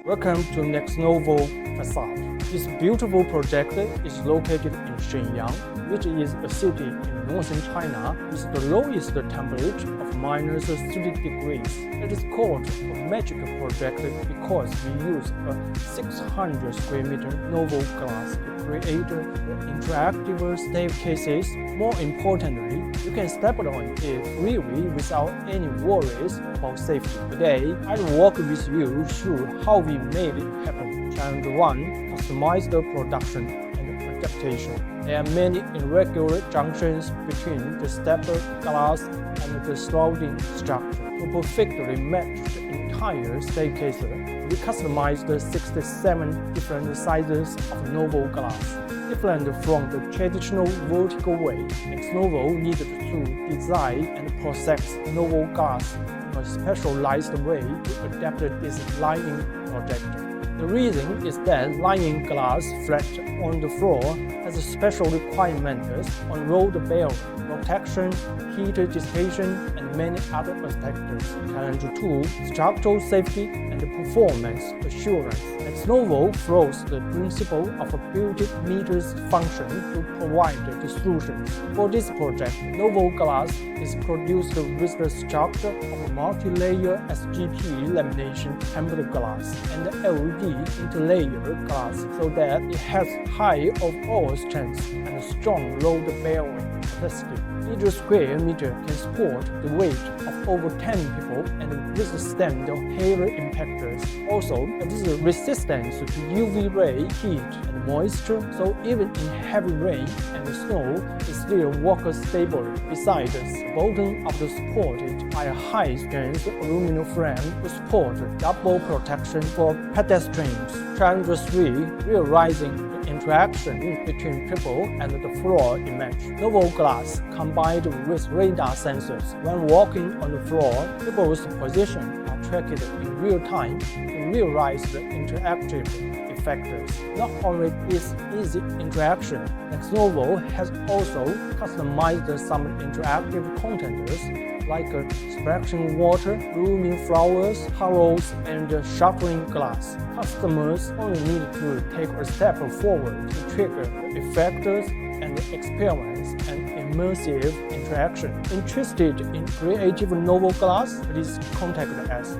Welcome to NEXNOVO Facade. This beautiful project is located in Shenyang, which is a city in northern China with the lowest temperature of -30 degrees. It is called a magic project because we use a 600 square meter NovoGlass to create interactive staircases. More importantly, you can step on it freely without any worries about safety. Today, I'll walk with you through how we made it happen. Challenge 1. Customize the production and adaptation. There are many irregular junctions between the stepper glass and the surrounding structure. To perfectly match the entire staircase, we customized 67 different sizes of NovoGlass. Different from the traditional vertical way, NEXNOVO needed to design and process NovoGlass in a specialized way to adapt this lying project. The reason is that lying glass flat on the floor has special requirements on road bearing, protection, heat dissipation, and many other aspects. Challenge 2. Structural safety and performance assurance. NEXNOVO follows the principle of a built meters function to provide the solutions. For this project, NovoGlass is produced with the structure of a multi-layer SGP lamination tempered glass and LED interlayer glass so that it has high overall strength and strong load-bearing capacity. Each square meter can support the weight of over 10 people and withstand the heavy impactors. Also, it is resistant to UV ray heat and moisture, so even in heavy rain and snow, it still works stably. Besides, the bottom of the supported by a high-strength aluminum frame to support double protection for pedestrians. Challenge 3. Realizing interaction between people and the floor image. NovoGlass combined with radar sensors. When walking on the floor, people's position are tracked in real time to realize the interactive effects. Not only is easy interaction, NEXNOVO has also customized some interactive containers like splashing water, blooming flowers, hollows, and shuffling glass. Customers only need to take a step forward to trigger the effects and experience an immersive interaction. Interested in creative NovoGlass? Please contact us.